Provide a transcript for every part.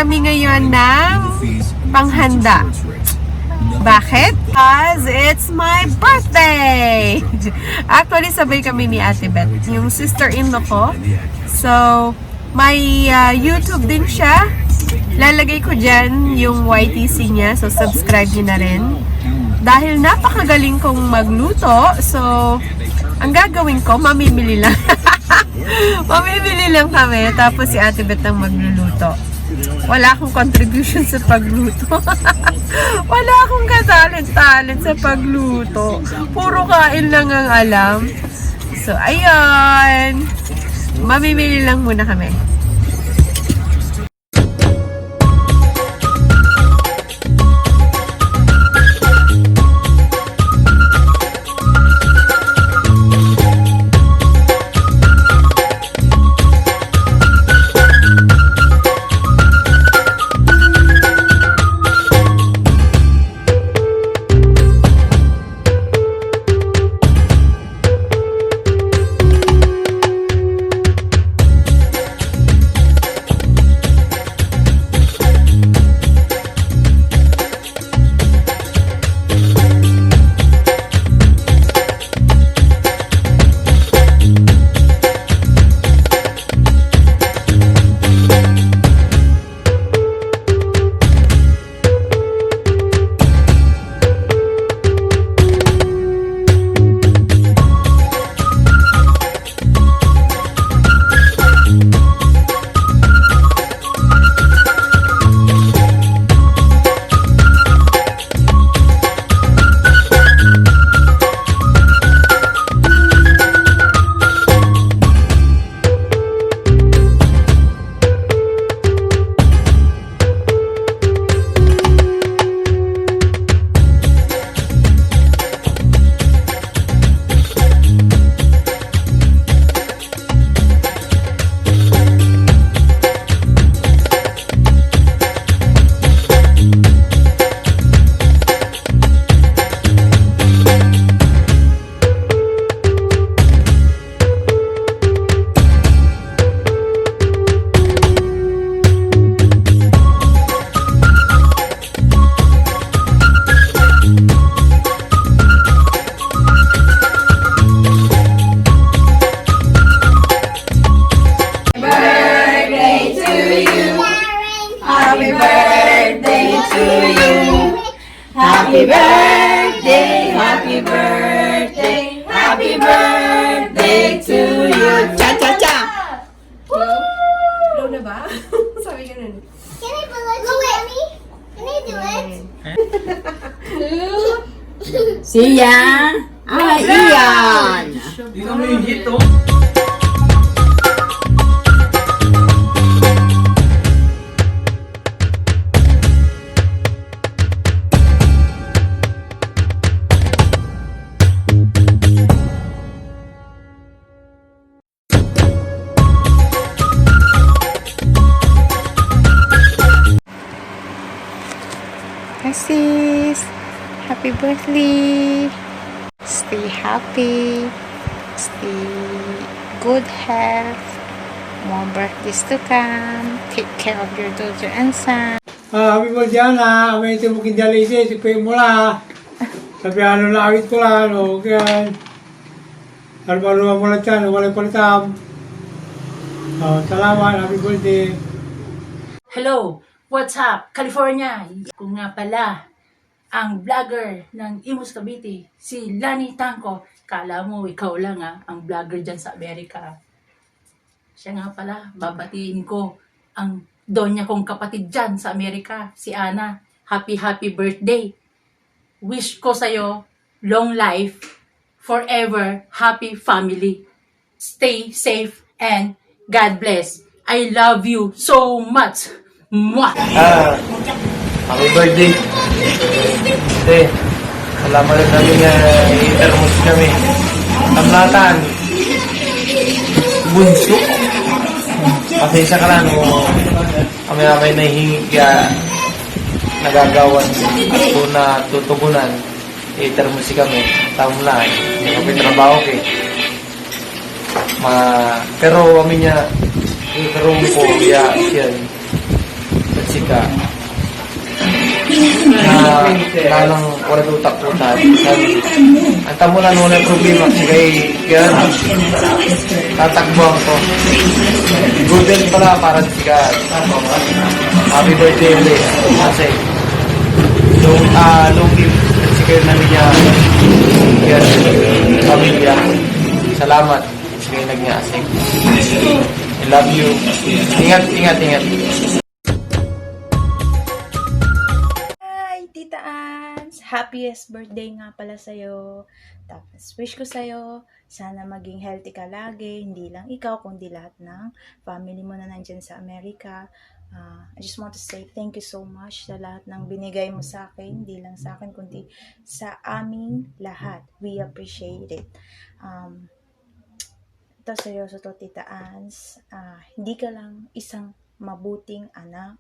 kami ngayon ng panghanda. Bakit? Because it's my birthday! Actually, sabay kami ni Ate Beth, yung sister-in-law ko. So, may YouTube din siya. Lalagay ko dyan yung YTC niya. So, subscribe niyo na rin. Dahil napakagaling kong magluto. So, ang gagawin ko, mamimili lang. Mamimili lang kami. Tapos si Ate Beth ang magluluto. Wala akong contribution sa pagluto. Wala akong katalent-talent sa pagluto. Puro kain lang ang alam. So, ayun. Mamimili lang muna kami. Happy birthday, happy birthday, happy birthday to you. Cha-cha-cha! Low na ba? Sabi ganun. Can I blow it, Mommy? Can I do it? Siya ay iyan. Hindi kami yung hit, oh. Hi sis! Happy birthday! Stay happy, stay good health, more birthdays to come, take care of your daughter and son. Happy birthday na, may ito mo kindali siya, si Kuya Mula. Sabi ano na awit ko lang, o kaya. Alba-alba mo lang siya, walang palitam. Salamat, happy birthday. Hello! What's up, California? Kung nga pala, ang vlogger ng Imus Cavite, si Lani Tangco. Kala mo, ikaw lang ang vlogger dyan sa Amerika. Siya nga pala, babatiin ko ang donya kong kapatid dyan sa Amerika, si Ana. Happy birthday! Wish ko sa'yo, long life, forever, happy family. Stay safe and God bless. I love you so much. Mwah! Happy birthday. Hindi. Salamat rin namin i-termos kami. Tamlatan. Bunso. Pasensya ka lang. Kami nahihingi kaya nagagawan at kung natutugunan i-termos kami. Tamla. Hindi kami trabaho pero kami niya yung karong ko yan. Jessica na nanang wala utak po tayo. Ang tamunan mo na problema kaya tatakbuhan ko. Google pala para siya. Happy birthday ulit. Kasi nung secure na niya yan, pamilya. Salamat. Sige nagnyasik. I love you. Ingat. Hi, Tita Ans! Happiest birthday nga pala sa'yo. Tapos, wish ko sa'yo, sana maging healthy ka lagi. Hindi lang ikaw, kundi lahat ng family mo na nandyan sa Amerika. I just want to say thank you so much sa lahat ng binigay mo sa akin. Hindi lang sa akin, kundi sa aming lahat. We appreciate it. Ito seryoso to, Tita Ans. Hindi ka lang isang mabuting anak,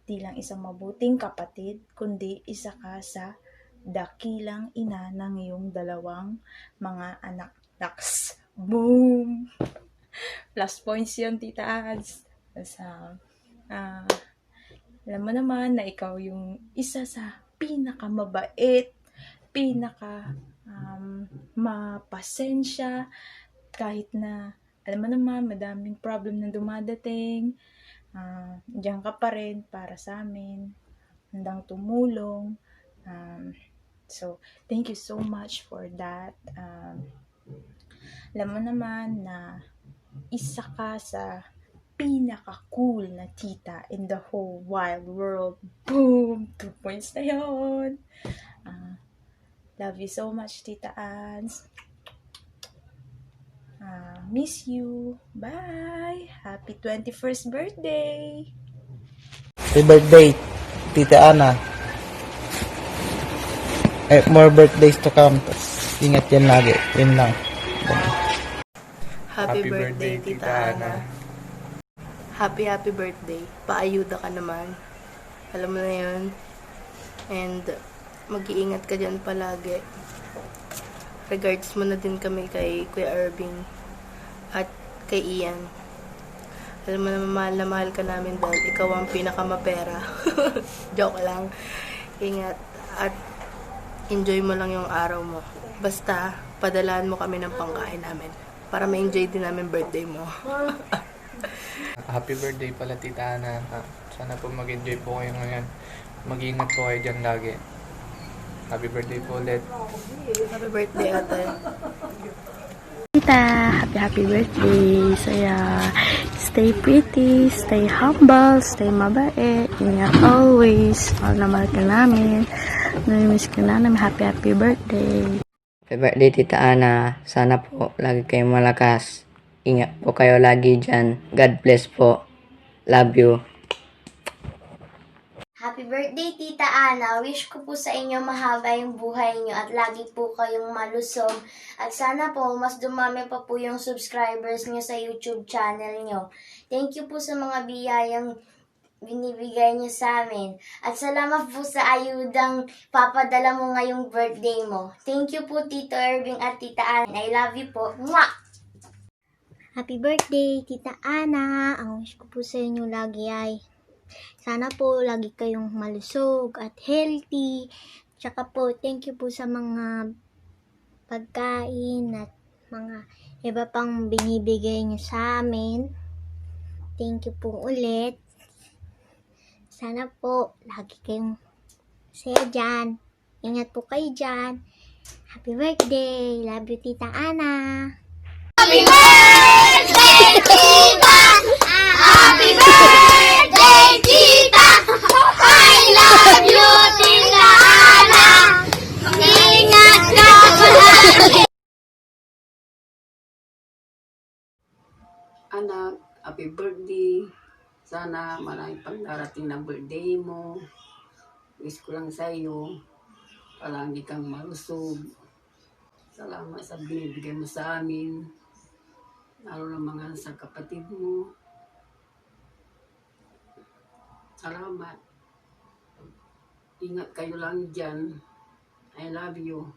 di lang isang mabuting kapatid, kundi isa ka sa dakilang ina ng iyong dalawang mga anak. Naks! Boom! Plus points yun, Tita Ans. Alam mo naman na ikaw yung isa sa pinakamabait, mapasensya, kahit na, alam mo naman, madaming problem na dumadating, diyan ka pa rin para sa amin, handang tumulong. So, thank you so much for that. Alam mo naman na isa ka sa pinaka-cool na tita in the whole wide world. Boom! 2 points na yun. Love you so much, Tita Ans. Miss you. Bye! Happy 21st birthday! Happy birthday, Tita Ana. More birthdays to come. Ingat yan lagi. Yun lang. Happy birthday, Tita Ana. Happy birthday. Paayuda ka naman. Alam mo na yun. And mag-iingat ka dyan palagi. Regards mo na din kami kay Kuya Irving at kay Ian. Alam mo na mahal ka namin dahil ikaw ang pinakamapera. Joke lang. Ingat at enjoy mo lang yung araw mo. Basta, padalaan mo kami ng pangkain namin para ma-enjoy din namin birthday mo. Happy birthday pala, Tita Ana. Sana po mag-enjoy po kayo ngayon. Mag-iingat po kayo dyan lagi. Happy birthday po ulit. Happy birthday, ate. Tita, happy birthday. Saya, stay pretty, stay humble, stay mabait. Ingat always. Mahal na mahal ka namin. Namimiss ka namin. Happy birthday. Happy birthday, Tita Ana. Sana po lagi kayong malakas. Ingat po kayo lagi dyan. God bless po. Love you. Happy birthday, Tita Ana. Wish ko po sa inyo mahaba yung buhay niyo at lagi po kayong malusog. At sana po, mas dumami pa po yung subscribers niyo sa YouTube channel niyo. Thank you po sa mga biyayang binibigay niyo sa amin. At salamat po sa ayudang papadala mo ngayong birthday mo. Thank you po, Tito Irving at Tita Ana. I love you po. Mwah! Happy birthday, Tita Ana. Ang wish ko po sa inyo lagi ay sana po lagi kayong malusog at healthy. Tsaka po, thank you po sa mga pagkain at mga iba pang binibigay niyo sa amin. Thank you po ulit. Sana po lagi kayong masaya dyan. Ingat po kayo dyan. Happy birthday. Love you, Tita Ana. Happy birthday, Tita! Happy birthday, Tita! I love you, Tita Ana! Ingat ka palagi! Anak, happy birthday. Sana maraming pang darating na birthday mo. Wish ko lang sa iyo, palagi kang malusog. Salamat sa binibigay mo sa amin. Lalo na mga sa kapatid mo. Salamat. Ingat kayo lang dyan. I love you.